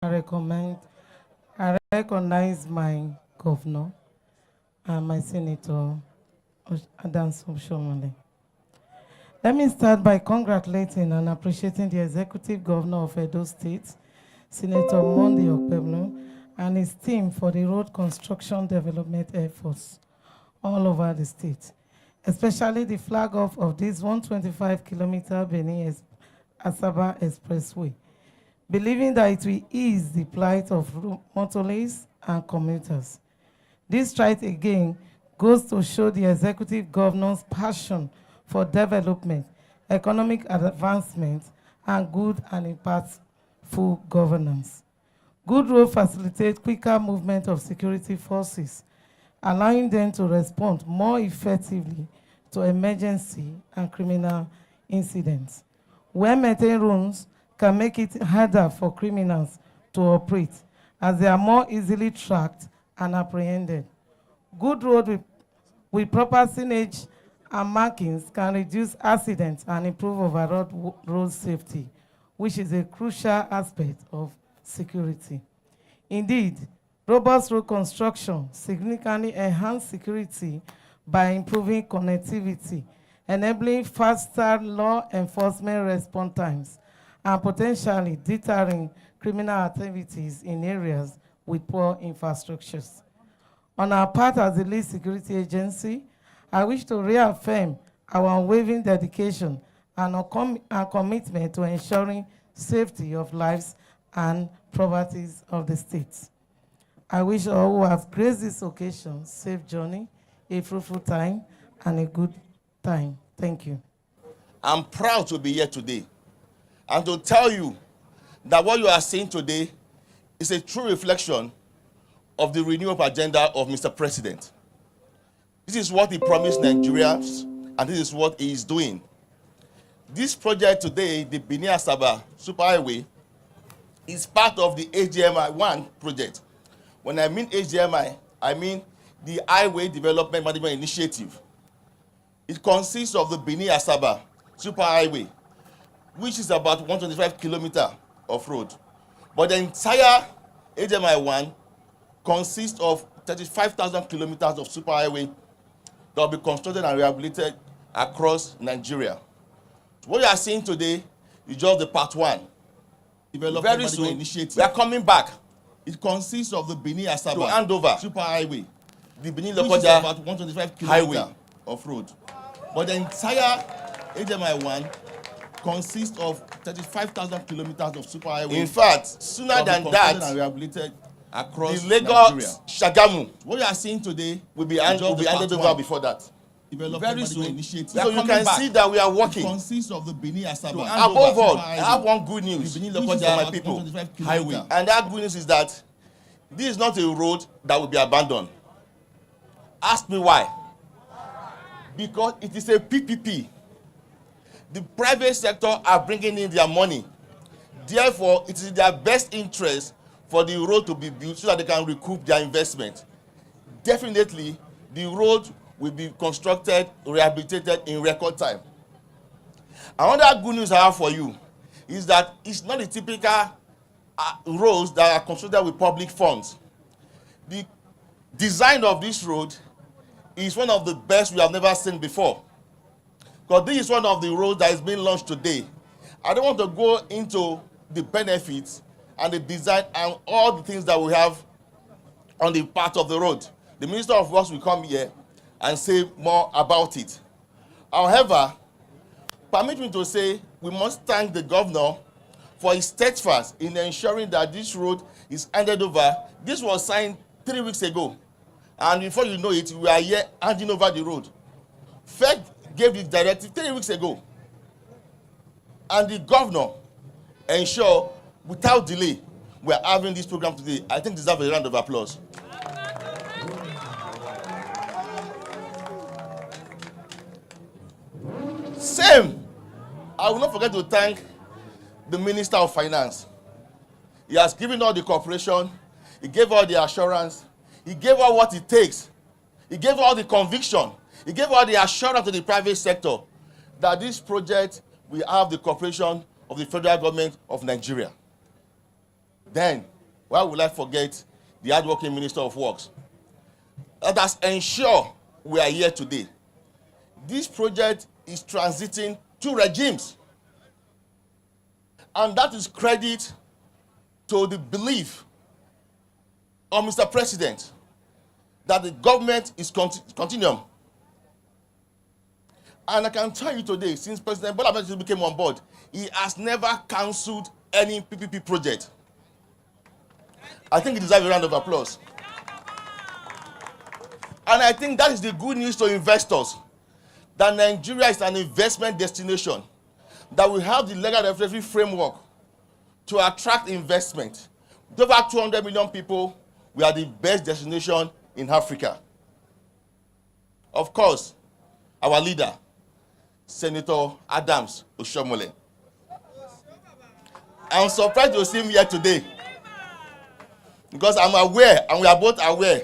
recommend, I recognize my governor and my senator, Adams Oshomole. Let me start by congratulating and appreciating the executive governor of Edo State, Senator Monday Okpebholo, and his team for the road construction development efforts all over the state, especially the flag off of this 125-kilometer BENIN-ASABA expressway, believing that it will ease the plight of motorists and commuters. This stride again goes to show the executive governor's passion for development, economic advancement, and good and impactful governance. Good roads facilitate quicker movement of security forces, allowing them to respond more effectively to emergency and criminal incidents. Well-maintained roads can make it harder for criminals to operate, as they are more easily tracked and apprehended. Good road with proper signage and markings can reduce accidents and improve overall road safety, which is a crucial aspect of security. Indeed, robust road construction significantly enhances security by improving connectivity, enabling faster law enforcement response times, and potentially deterring criminal activities in areas with poor infrastructures. On our part as the lead security agency, I wish to reaffirm our unwavering dedication and our commitment to ensuring safety of lives and properties of the state. I wish all who have graced this occasion safe journey, a fruitful time, and a good time. Thank you. I'm proud to be here today and to tell you that what you are seeing today is a true reflection of the renewal agenda of Mr. President. This is what he promised Nigerians, and this is what he is doing. This project today, the BENIN-ASABA Superhighway, is part of the HDMI 1 project. When I mean HDMI, I mean the Highway Development Management Initiative. It consists of the BENIN-ASABA Superhighway, which is about 125 kilometers of road. But the entire HDMI 1 consists of 35,000 kilometers of superhighway that will be constructed and rehabilitated across Nigeria. What you are seeing today is just the part one. Very soon, we are coming back. It consists of the BENIN-ASABA to hand over superhighway, the Benin-Lokoja about 125 kilometers of road. But the entire HMI 1 consists of 35,000 kilometers of superhighway. In fact, sooner than that, and rehabilitated across the Lagos Shagamu. What you are seeing today will be handed over before that. Very soon. So you can see that we are working. It consists of the BENIN-ASABA. Above all, I have one good news for my people. Highway. And that good news is that this is not a road that will be abandoned. Ask me why. Because it is a PPP. The private sector are bringing in their money. Therefore, it is in their best interest for the road to be built so that they can recoup their investment. Definitely, the road will be constructed, rehabilitated in record time. Another good news I have for you is that it's not the typical roads that are constructed with public funds. The design of this road is one of the best we have never seen before. Because this is one of the roads that is being launched today. I don't want to go into the benefits and the design and all the things that we have on the part of the road. The Minister of Works will come here and say more about it. However, permit me to say we must thank the governor for his steadfast in ensuring that this road is handed over. This was signed 3 weeks ago. And before you know it, we are here handing over the road. FEC gave the directive 3 weeks ago. And the governor ensured, without delay, we are having this program today. I think deserve a round of applause. Same. I will not forget to thank the Minister of Finance. He has given all the cooperation. He gave all the assurance. He gave all what it takes. He gave all the conviction. He gave all the assurance to the private sector that this project will have the cooperation of the federal government of Nigeria. Then, Why would I forget the hardworking Minister of Works? That has ensured we are here today. This project is transiting two regimes. And that is credit to the belief of Mr. President that the government is continuum. And I can tell you today, since President Bola Ahmed Tinubu became on board, he has never cancelled any PPP project. I think he deserves a round of applause. And I think that is the good news to investors, that Nigeria is an investment destination, that we have the legal regulatory framework to attract investment. With over 200 million people, we are the best destination in Africa. Of course, our leader, Senator Adams Oshomole. I'm surprised to see him here today because I'm aware, and we are both aware,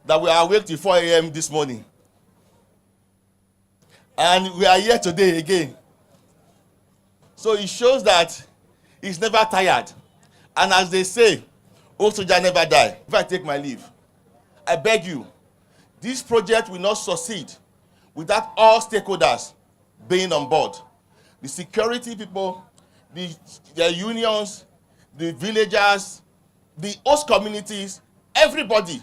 that we are awake till 4 a.m. this morning. And we are here today again. So it shows that he's never tired. And as they say, old soldier never die. If I take my leave, I beg you, this project will not succeed without all stakeholders being on board. The security people, the unions, the villagers, the host communities, everybody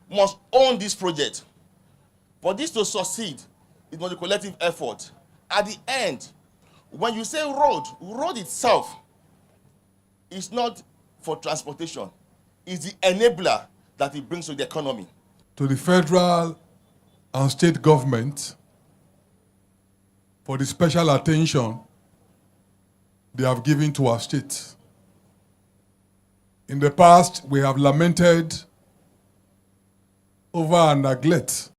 must own this project. For this to succeed, it must be a collective effort. At the end, when you say road itself is not for transportation. It's the enabler that it brings to the economy. To the federal and state government for the special attention they have given to our state. In the past, we have lamented over our neglect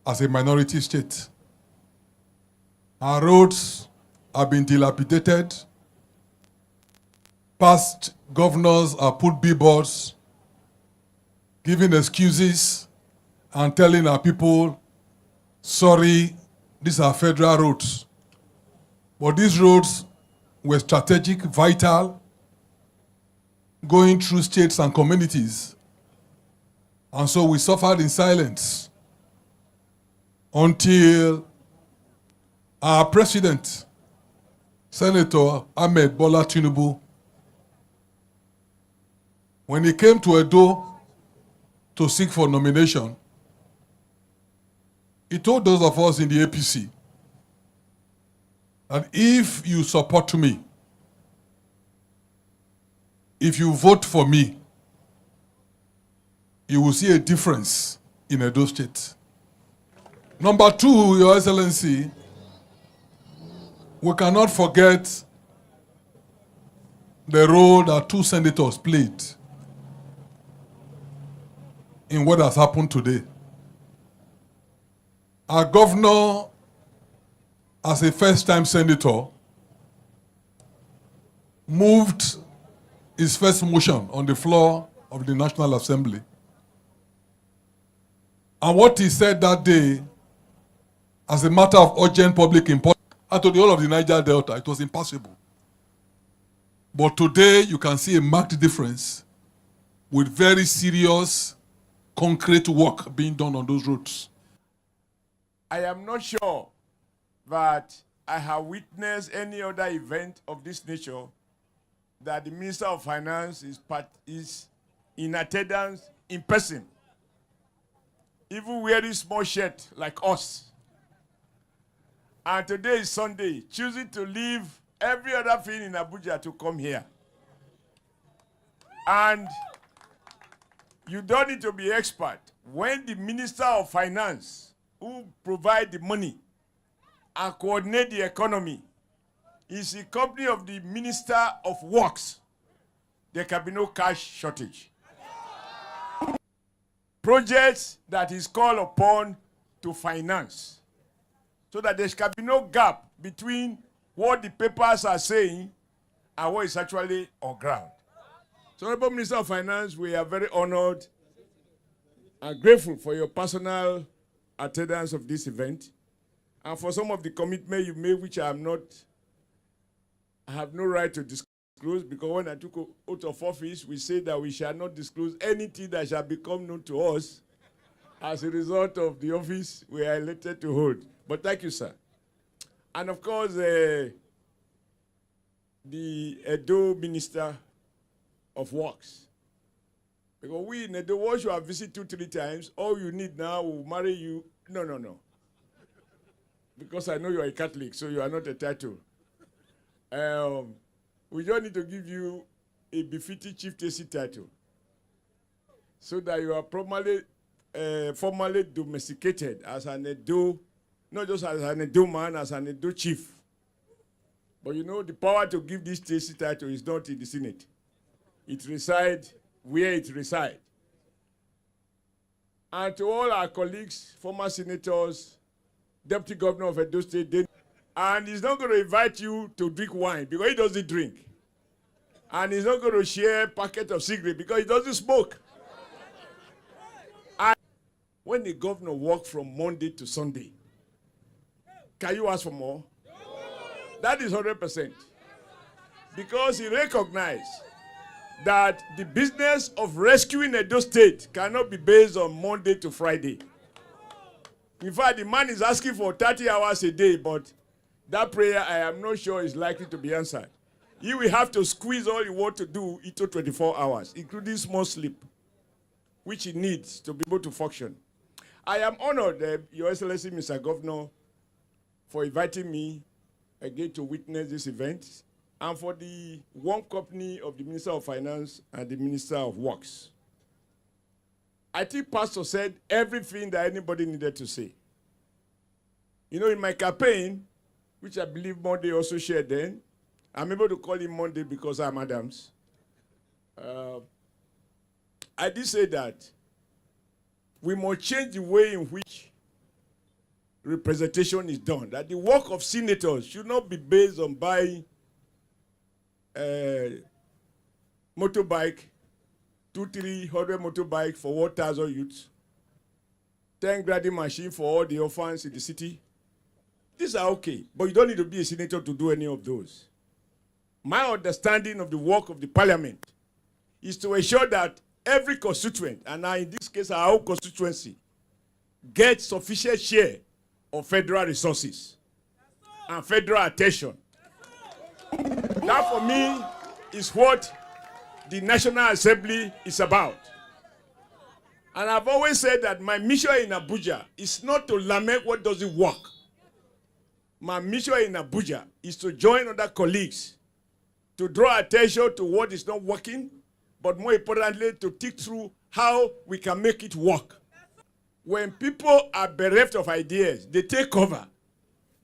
as a minority state. Our roads have been dilapidated. Past governors have put billboards, giving excuses and telling our people, sorry, these are federal roads. But these roads were strategic, vital, going through states and communities. And so we suffered in silence until our president, Senator Ahmed Bola Tinubu, when he came to Edo to seek for nomination, he told those of us in the APC that if you support me, if you vote for me, you will see a difference in Edo State. Number two, Your Excellency, we cannot forget the role that two senators played in what has happened today. Our governor, as a first-time senator, moved his first motion on the floor of the National Assembly. And what he said that day, as a matter of urgent public importance, and to the whole of the Niger Delta, it was impossible. But today, you can see a marked difference with very serious, concrete work being done on those roads. I am not sure that I have witnessed any other event of this nature that the Minister of Finance is in attendance in person, even wearing small shirt like us. And today is Sunday, choosing to leave every other thing in Abuja to come here. And you don't need to be expert. When the Minister of Finance, who provide the money and coordinate the economy, is the company of the Minister of Works, there can be no cash shortage. Projects that is called upon to finance, so that there can be no gap between what the papers are saying and what is actually on ground. So, Honorable Minister of Finance, we are very honored and grateful for your personal attendance of this event and for some of the commitment you made, which I have no right to discuss. Because when I took out of office, we said that we shall not disclose anything that shall become known to us as a result of the office we are elected to hold. But thank you, sir. And of course, the Edo Minister of Works. Because we in Edo, once you have visited 2-3 times, all you need now will marry you. No. Because I know you are a Catholic, so you are not a title. We just need to give you a befitting chieftaincy title so that you are formally domesticated as an Edo, not just as an Edo man, as an Edo chief. But you know, the power to give this chieftaincy title is not in the Senate. It resides where it resides. And to all our colleagues, former senators, deputy governor of Edo State, and he's not going to invite you to drink wine because he doesn't drink. And he's not going to share a packet of cigarettes because he doesn't smoke. And when the governor works from Monday to Sunday, can you ask for more? That is 100%. Because he recognized that the business of rescuing Edo State cannot be based on Monday to Friday. In fact, the man is asking for 30 hours a day, but that prayer, I am not sure, is likely to be answered. You will have to squeeze all you want to do into 24 hours, including small sleep, which he needs to be able to function. I am honored, Your Excellency, Mr. Governor, for inviting me again to witness this event, and for the warm company of the Minister of Finance and the Minister of Works. I think Pastor said everything that anybody needed to say. You know, in my campaign, which I believe Monday also shared then, I'm able to call him Monday because I'm Adams. I did say that we must change the way in which representation is done. That the work of senators should not be based on buying motorbike, 200-300 motorbike for 1,000 youths, 10 grading machine for all the orphans in the city. These are okay, but you don't need to be a senator to do any of those. My understanding of the work of the parliament is to ensure that every constituent, and now in this case our own constituency, gets sufficient share of federal resources and federal attention. That for me is what the National Assembly is about. And I've always said that my mission in Abuja is not to lament what doesn't work. My mission in Abuja is to join other colleagues to draw attention to what is not working, but more importantly, to think through how we can make it work. When people are bereft of ideas, they take cover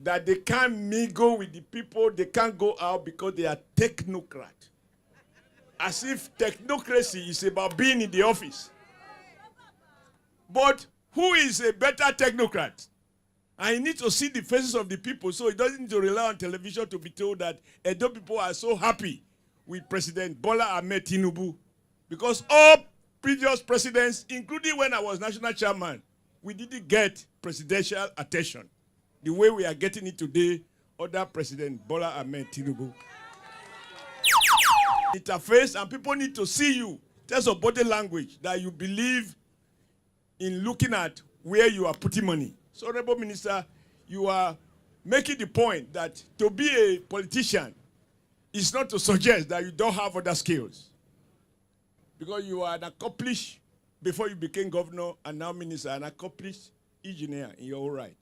that they can't mingle with the people, they can't go out because they are technocrats. As if technocracy is about being in the office. But who is a better technocrat? I need to see the faces of the people, so he doesn't need to rely on television to be told that Edo people are so happy with President Bola Ahmed Tinubu. Because all previous presidents, including when I was national chairman, we didn't get presidential attention the way we are getting it today under President Bola Ahmed Tinubu. Interface, and people need to see you, test of body language, that you believe in looking at where you are putting money. So, Honorable Minister, you are making the point that to be a politician is not to suggest that you don't have other skills. Because you are an accomplished, before you became governor and now minister, an accomplished engineer in your own right.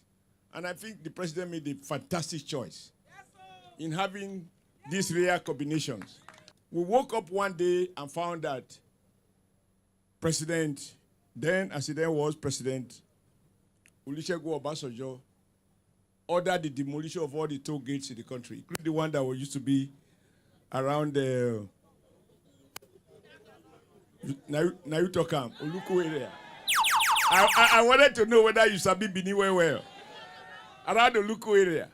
And I think the president made a fantastic choice in having these rare combinations. We woke up one day and found that President, then as he then was President Olusegun Obasanjo, ordered the demolition of all the toll gates in the country, including the one that was used to be around the Nayutokam, Oluku area. I wanted to know whether you sabi Benin well. Around the Oluku area.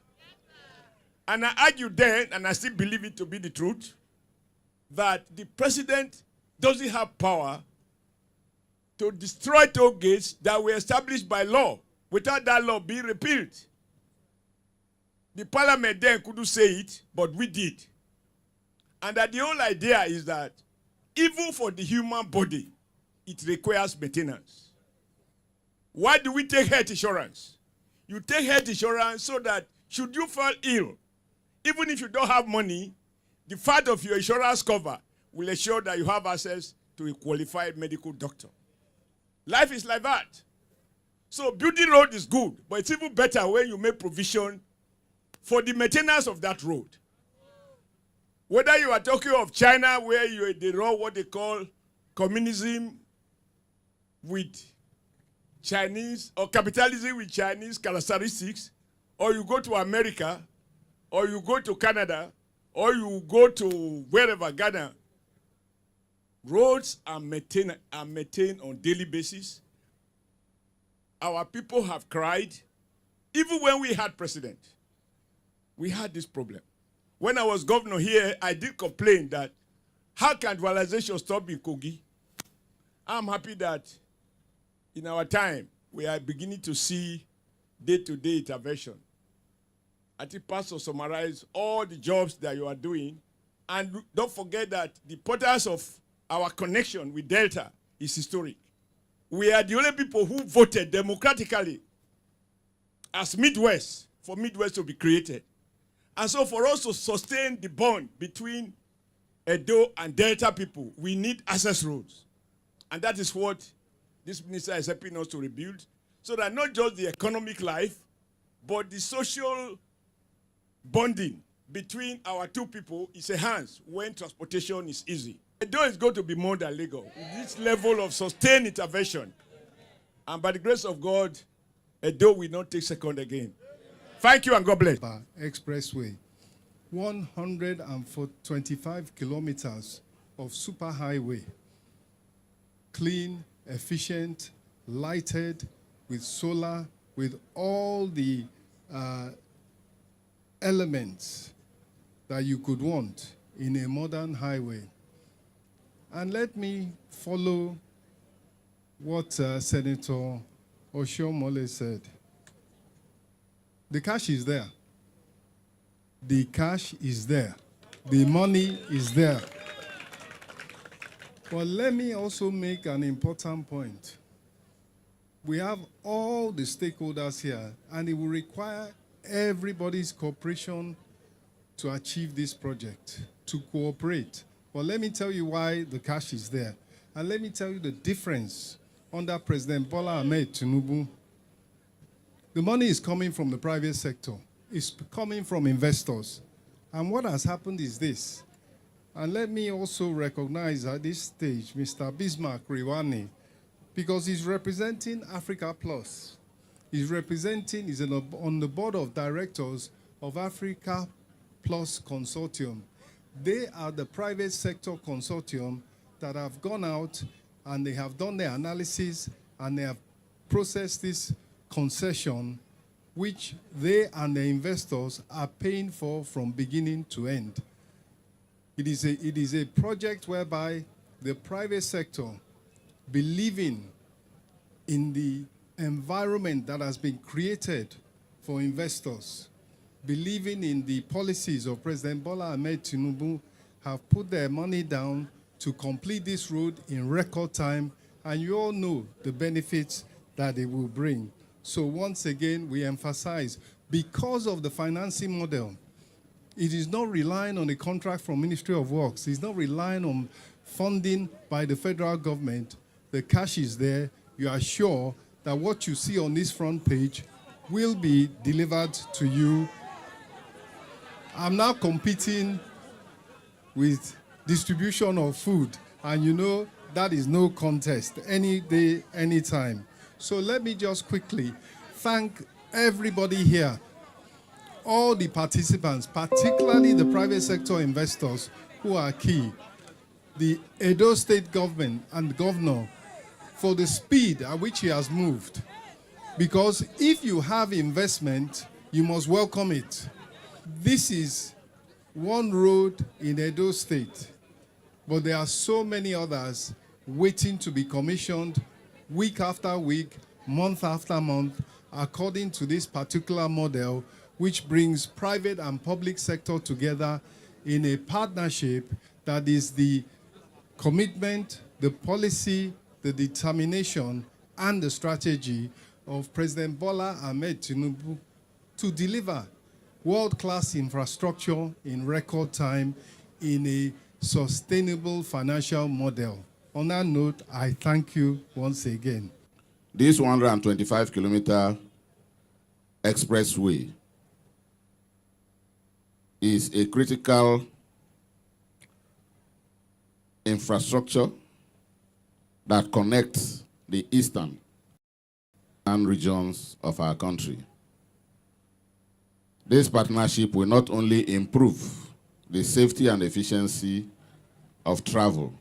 And I argued then, and I still believe it to be the truth, that the president doesn't have power to destroy toll gates that were established by law without that law being repealed. The parliament then couldn't say it, but we did. And that the whole idea is that even for the human body, it requires maintenance. Why do we take health insurance? You take health insurance so that should you fall ill, even if you don't have money, the fact of your insurance cover will ensure that you have access to a qualified medical doctor. Life is like that. So building road is good, but it's even better when you make provision for the maintenance of that road. Whether you are talking of China, where they run what they call communism with Chinese, or capitalism with Chinese characteristics, or you go to America, or you go to Canada, or you go to wherever, Ghana, roads are maintained on daily basis. Our people have cried. Even when we had president, we had this problem. When I was governor here, I did complain that how can dualization stop in Kogi? I'm happy that in our time, we are beginning to see day-to-day intervention. I think Pastor summarized all the jobs that you are doing. And don't forget that the importance of our connection with Delta is historic. We are the only people who voted democratically as Midwest, for Midwest to be created. And so for us to sustain the bond between Edo and Delta people, we need access roads. And that is what this minister is helping us to rebuild, so that not just the economic life, but the social bonding between our two people is enhanced when transportation is easy. Edo is going to be more than Lagos. With this level of sustained intervention, and by the grace of God, Edo will not take second again. Thank you and God bless. Expressway, 125 kilometers of superhighway, clean, efficient, lighted, with solar, with all the elements that you could want in a modern highway. And let me follow what Senator Oshiomhole said. The cash is there. The cash is there. The money is there. But let me also make an important point. We have all the stakeholders here, and it will require everybody's cooperation to achieve this project, to cooperate. But let me tell you why the cash is there. And let me tell you the difference under President Bola Ahmed Tinubu. The money is coming from the private sector. It's coming from investors. And what has happened is this. And let me also recognize at this stage Mr. Bismarck Riwani, because he's representing Africa Plus. He's on the board of directors of Africa Plus Consortium. They are the private sector consortium that have gone out and they have done their analysis and they have processed this concession, which they and the investors are paying for from beginning to end. It is a project whereby the private sector, believing in the environment that has been created for investors, believing in the policies of President Bola Ahmed Tinubu, have put their money down to complete this road in record time, and you all know the benefits that it will bring. So once again, we emphasize, because of the financing model, it is not relying on a contract from Ministry of Works. It's not relying on funding by the federal government. The cash is there. You are sure that what you see on this front page will be delivered to you. I'm now competing with distribution of food, and you know that is no contest, any day, anytime. So let me just quickly thank everybody here, all the participants, particularly the private sector investors who are key, the Edo State government and governor for the speed at which he has moved. Because if you have investment, you must welcome it. This is one road in Edo State, but there are so many others waiting to be commissioned week after week, month after month, according to this particular model, which brings private and public sector together in a partnership that is the commitment, the policy, the determination, and the strategy of President Bola Ahmed Tinubu to deliver world-class infrastructure in record time in a sustainable financial model. On that note, I thank you once again. This 125-kilometer expressway is a critical infrastructure that connects the eastern and regions of our country. This partnership will not only improve the safety and efficiency of travel,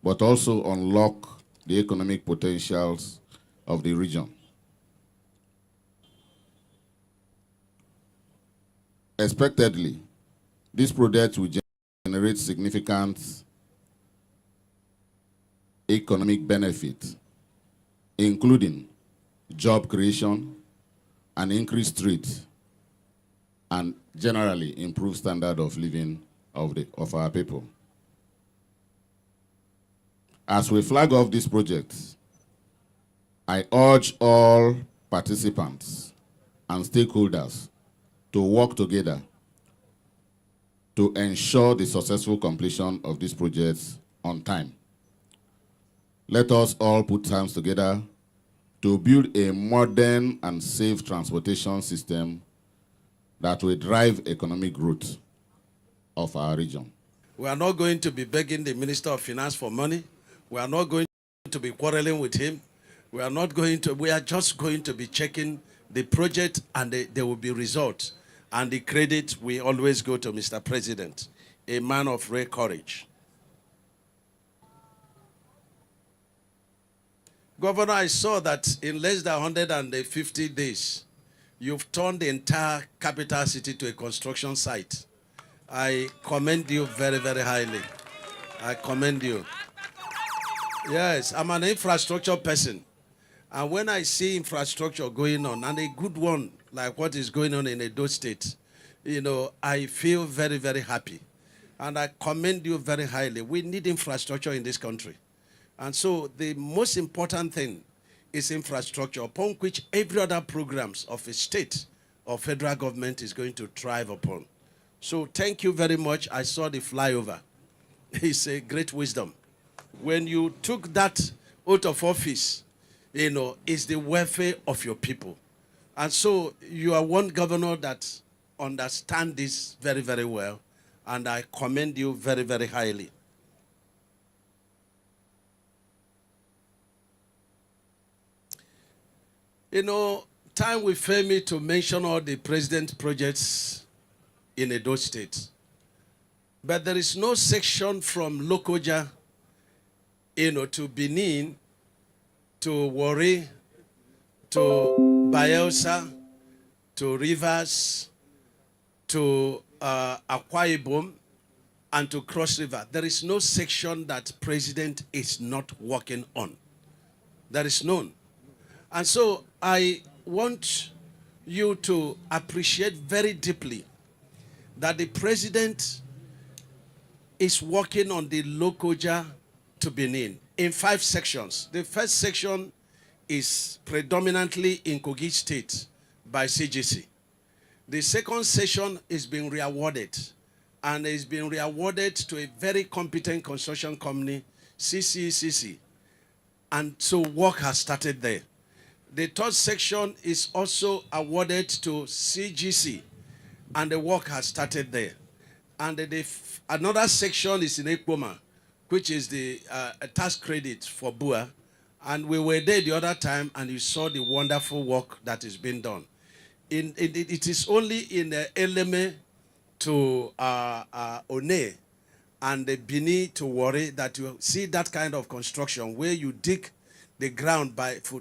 but also unlock the economic potentials of the region. Expectedly, this project will generate significant economic benefit, including job creation and increased trade, and generally improve standard of living of our people. As we flag off this project, I urge all participants and stakeholders to work together to ensure the successful completion of this project on time. Let us all put hands together to build a modern and safe transportation system that will drive economic growth of our region. We are not going to be begging the Minister of Finance for money. We are not going to be quarreling with him. We are just going to be checking the project, and there will be results. And the credit will always go to Mr. President, a man of rare courage. Governor, I saw that in less than 150 days, you've turned the entire capital city to a construction site. I commend you very, very highly. I commend you. Yes, I'm an infrastructure person. And when I see infrastructure going on, and a good one, like what is going on in Edo State, you know, I feel very, very happy. And I commend you very highly. We need infrastructure in this country. And so the most important thing is infrastructure, upon which every other programs of a state or federal government is going to thrive upon. So thank you very much. I saw the flyover. It's a great wisdom. When you took that out of office, you know, it's the welfare of your people. And so you are one governor that understands this very, very well. And I commend you very, very highly. You know, time will fail me to mention all the president projects in Edo State. But there is no section from Lokoja, you know, to Benin, to Warri, to Bayelsa, to Rivers, to Akwa Ibom, and to Cross River. There is no section that president is not working on. There is none. And so I want you to appreciate very deeply that the president is working on the Lokoja to Benin in 5 sections. The first section is predominantly in Kogi State by CGC. The second section is being reawarded, and is being reawarded to a very competent construction company, CCCC. And so work has started there. The third section is also awarded to CGC, and the work has started there. And another section is in Ekpoma, which is the tax credit for BUA. And we were there the other time, and you saw the wonderful work that is being done. It is only in Eleme to One and the Bini to Warri that you see that kind of construction where you dig the ground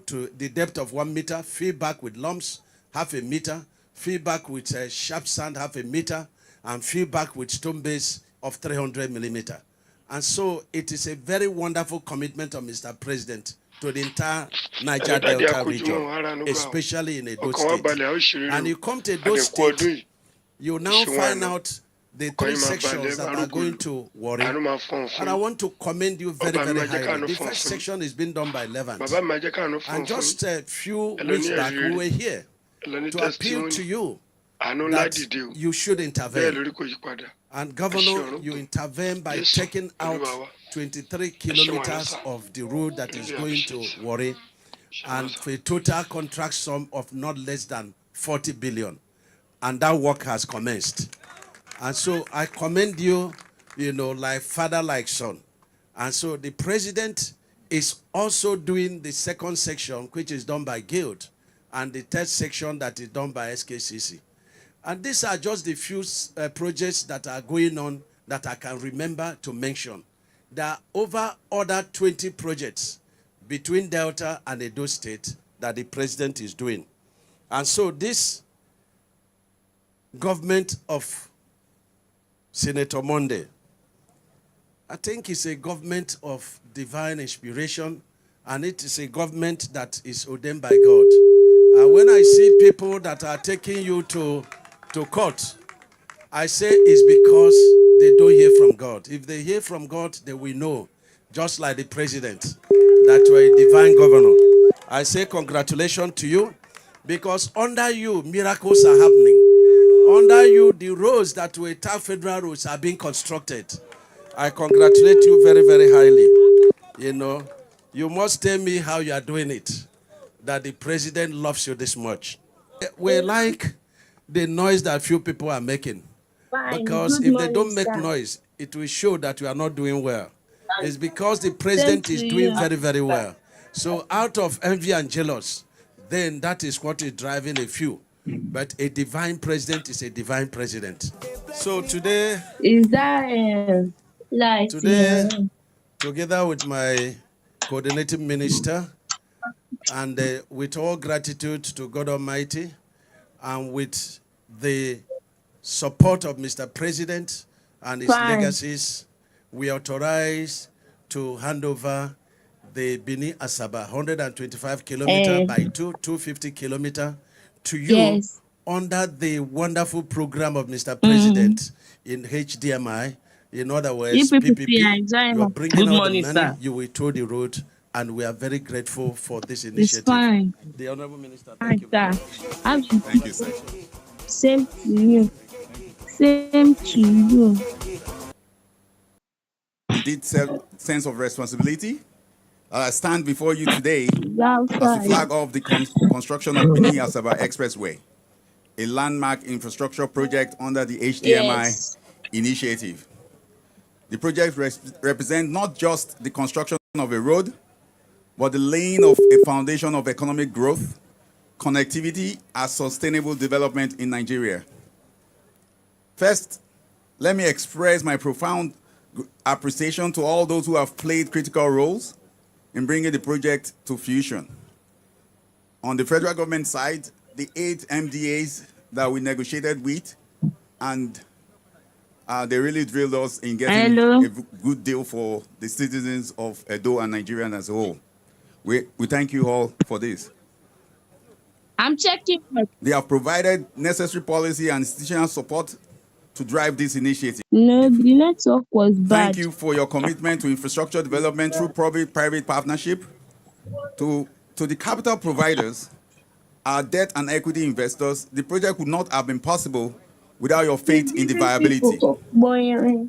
to the depth of 1 meter, fill back with lumps, 0.5 meter, fill back with sharp sand, 0.5 meter, and fill back with stone base of 300 millimeter. And so it is a very wonderful commitment of Mr. President to the entire Niger Delta region, especially in Edo State. And you come to Edo State, you now find out the three sections that are going to worry. And I want to commend you very, very highly. The first section is being done by Levant. And just a few weeks back, we were here to appeal to you that you should intervene. And Governor, you intervene by taking out 23 kilometers of the road that is going to Warri, and for a total contract sum of not less than 40 billion. And that work has commenced. And so I commend you, like father, like son. And so the president is also doing the second section, which is done by GOVT, and the third section that is done by SKCC. And these are just the few projects that are going on that I can remember to mention. There are over other 20 projects between Delta and Edo State that the president is doing. And so this government of Senator Monday, I think it's a government of divine inspiration, and it is a government that is ordained by God. And when I see people that are taking you to court, I say it's because they don't hear from God. If they hear from God, they will know, just like the president, that you're a divine governor. I say congratulations to you, because under you, miracles are happening. Under you, the roads that were tough federal roads are being constructed. I congratulate you very, very highly. You must tell me how you are doing it, that the president loves you this much. We like the noise that few people are making. Fine. Because Good if they don't morning, make sir. noise, it will show that you are not doing well. It's because the president is doing very, very well. So out of envy and jealous, then that is what is driving a few. But a divine president is a divine president. So today, Is that like together with my coordinating minister, and with all gratitude to God Almighty, and with the support of Mr. President and his legacies, we authorize to hand over the BENIN-ASABA 125 kilometer by 250 kilometer to you under the wonderful program of Mr. President in HDMI. In other words, PPP, you're bringing out the money, you will tow the road, and we are very grateful for this initiative. It's fine. The Honorable Minister, thank you. Thank you, sir. Same to you. Same to you. Indeed, sense of responsibility. I stand before you today as the flag of the construction of BENIN-ASABA Expressway, a landmark infrastructure project under the HDMI initiative. The project represents not just the construction of a road, but the laying of a foundation of economic growth, connectivity, and sustainable development in Nigeria. First, let me express my profound appreciation to all those who have played critical roles in bringing the project to fruition. On the federal government side, the 8 MDAs that we negotiated with, and they really drilled us in getting a good deal for the citizens of Edo and Nigeria as a whole. We thank you all for this. I'm checking. They have provided necessary policy and institutional support to drive this initiative. No, the network was bad. Thank you for your commitment to infrastructure development through public-private partnership. To the capital providers, our debt and equity investors, the project would not have been possible without your faith in the viability.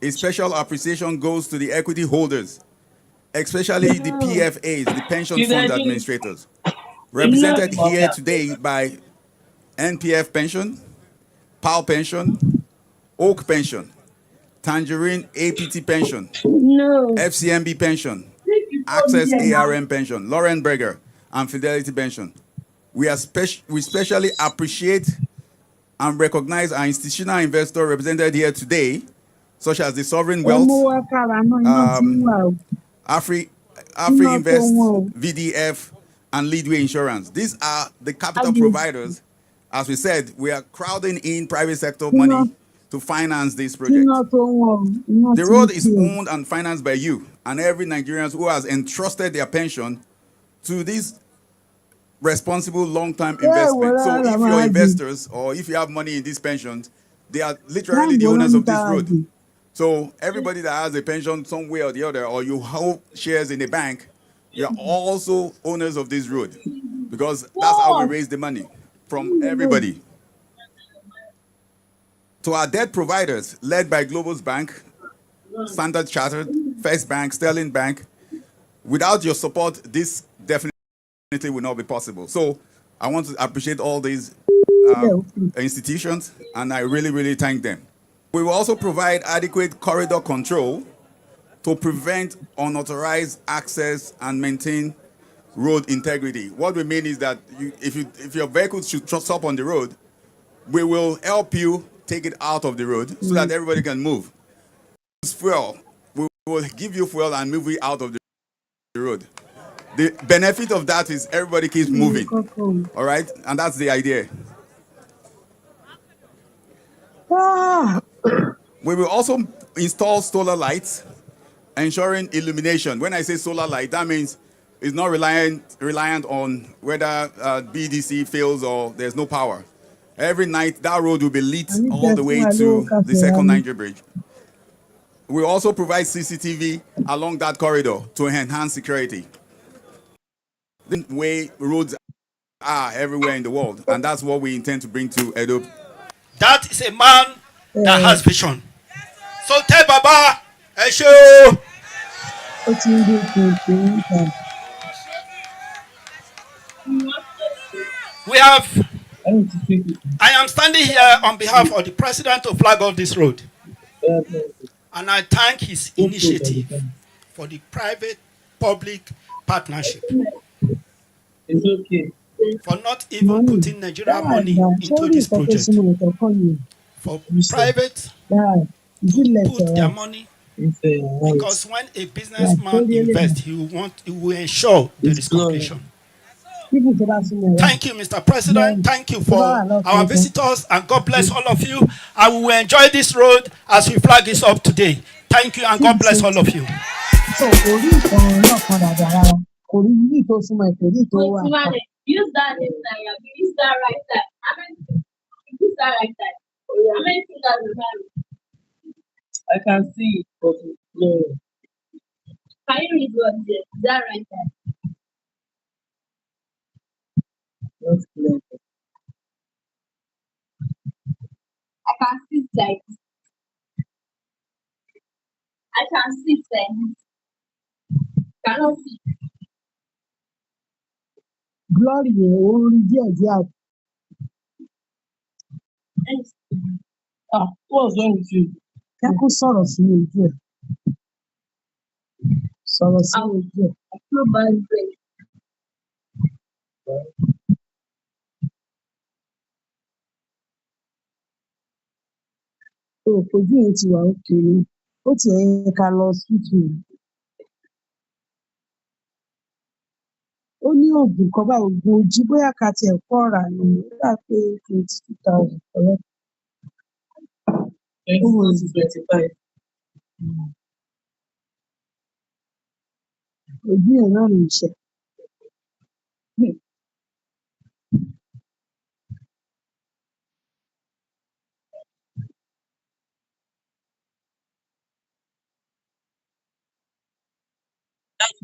A special appreciation goes to the equity holders, especially the PFAs, the pension fund administrators, represented here today by NPF Pension, PAL Pension, Oak Pension, Tangerine APT Pension, FCMB Pension, Access ARM Pension, Lauren Berger, and Fidelity Pension. We specially appreciate and recognize our institutional investors represented here today, such as the Sovereign Wealth, Afri Invest, VDF, and Leadway Insurance. These are the capital providers. As we said, we are crowding in private sector money to finance this project. The road is owned and financed by you and every Nigerian who has entrusted their pension to this responsible long-term investment. So if you're investors or if you have money in these pensions, They are literally the owners of this road. So everybody that has a pension some way or the other, or you hold shares in a bank, you are also owners of this road, because that's how we raise the money from everybody. To our debt providers, led by Global's Bank, Standard Chartered, First Bank, Sterling Bank, without your support, this definitely will not be possible. So I want to appreciate all these institutions, and I really, really thank them. We will also provide adequate corridor control to prevent unauthorized access and maintain road integrity. What we mean is that if your vehicle should stop on the road, we will help you take it out of the road so that everybody can move. Fuel, we will give you fuel and move it out of the road. The benefit of that is everybody keeps moving. All right? And that's the idea. We will also install solar lights, ensuring illumination. When I say solar light, that means it's not reliant on whether BDC fails or there's no power. Every night, that road will be lit all the way to the second Niger Bridge. We also provide CCTV along that corridor to enhance security. The way roads are everywhere in the world, and that's what we intend to bring to Edo. That is a man that has vision. So tell Baba, Esho. We have, I am standing here on behalf of the president to flag off this road. And I thank his initiative for the private-public partnership. It's okay. For not even putting Nigerian money into this project. For private to put their money, because when a businessman invests, he will ensure there is completion. Thank you, Mr. President. Thank you for our visitors, and God bless all of you. I will enjoy this road as we flag this up today. Thank you, and God bless all of you. Use that left side, use that right side. Use that right side. How many fingers you have? I can see it, but no. Can you read what there? Is that right side? Not clear. I can see it like this. I can see it like this. Cannot see. Glory, what's wrong with you? Sọ̀rọ̀ sí mi ojú ẹ̀. No bad break. Ojú yẹn ti wà òkè ni. Ó ti yẹ ká lọ hospital. Ó ní oògùn kan báyìí, oògùn ojú, bóyá ká tiẹ̀ kọ́ rà ni, ó dà pé 22,000 correct. 25. Ojú yẹn náà ló ń ṣe.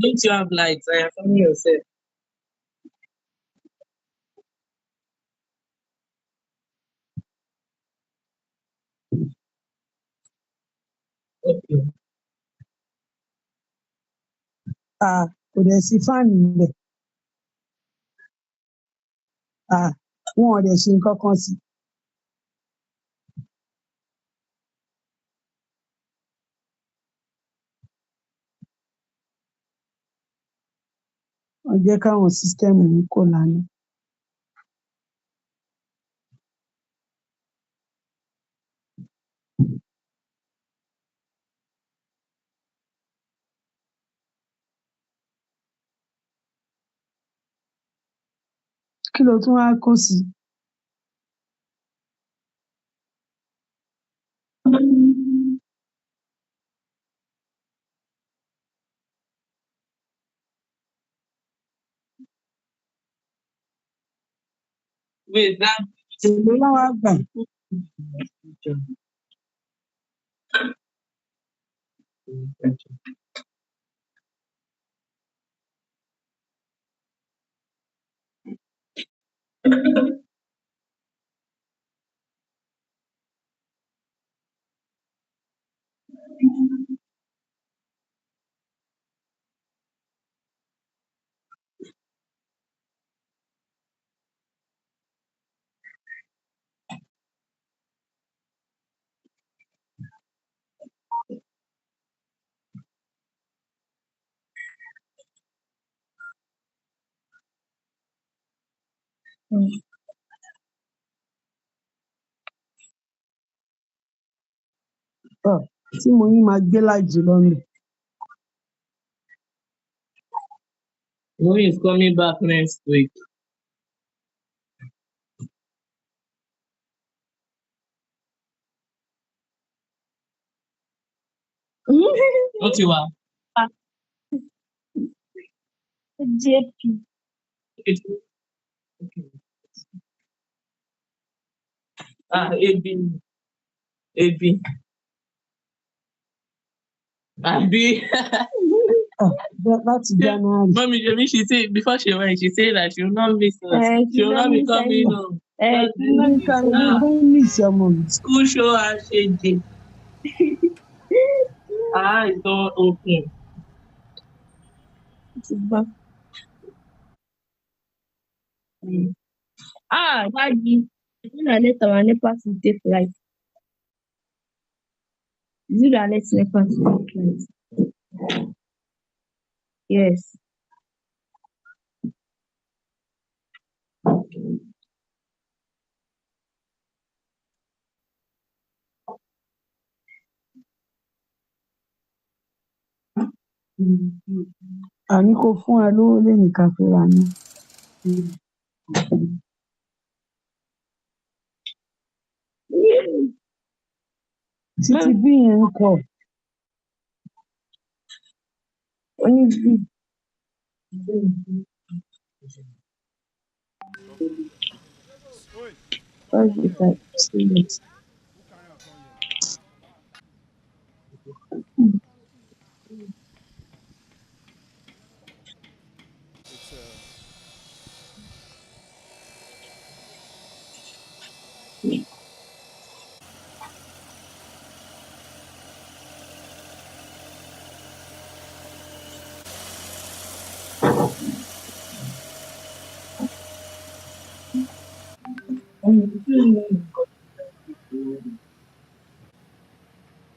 Don't you have lights? I am filming yourself. Okay. Kò dẹ̀ sí fáànù níbẹ̀. Wọn ò dẹ̀ ṣe nǹkan kan sí. Wọ́n jẹ́ káwọn sísítẹ́ẹ̀mù yìí kò lánàá. Kí ló tún wá kó sí? Wait, that Èló ló wá gbà? Tí mo yín máa gbé lájì lọ́nà. Who is coming back next week? Ó ti wà. JP. Ebi. Ebi. Abi. Láti January. Mommy, she said before she went, she said that she will not miss us. She will not be coming home. Miss ọmọ mi. School show and shade. It's all open. Daddy. When I let our NEPA to take light. Is it that let NEPA to take light? Yes. Àní kò fún ẹ lówó lẹ́yìn ká fi ra ní. Títí bí yẹn ń kọ̀. Oyin bí.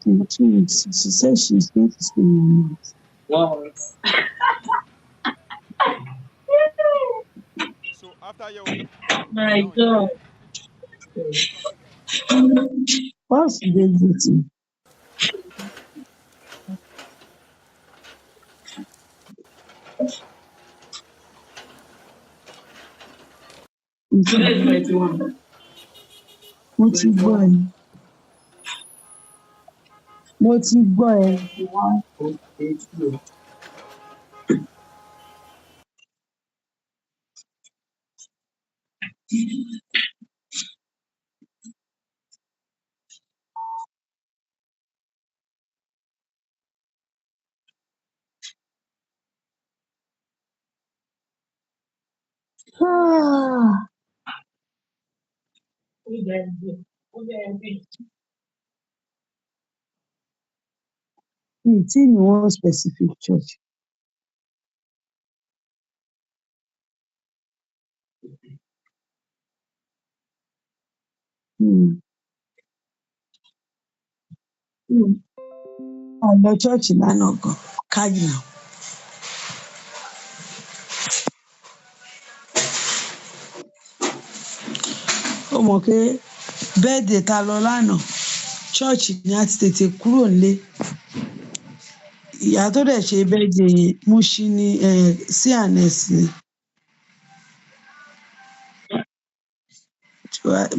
In 2 weeks, she said she's going to stay in months. Wow. So after your My God. What's the date? Today is 21. Mo ti gbọ́ ẹ. Mo ti gbọ́ ẹ. Mi tí ní one specific church. A lọ church lánàá gan. Káyì náà. Ó mọ̀ pé birthday ta lọ lánàá church ni a ti tètè kúrò nílé. Ìyá tó dẹ̀ ṣe birthday yẹn Mushin ní CNS ni.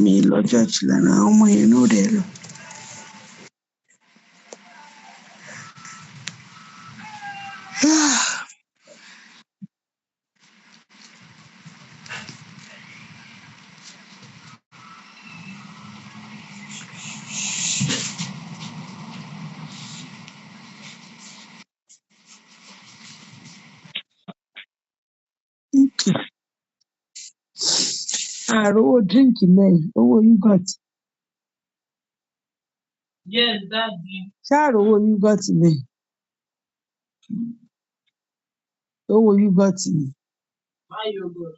Mi lọ church lánàá àwọn ọmọ yẹn náà dẹ̀ lọ. Àròwó díríǹkì lẹ́yìn, owó yúgọ̀tì. Yes, Daddy. Ṣáàròwó yúgọ̀tì lẹ́yìn, owó yúgọ̀tì ni. My yogurt.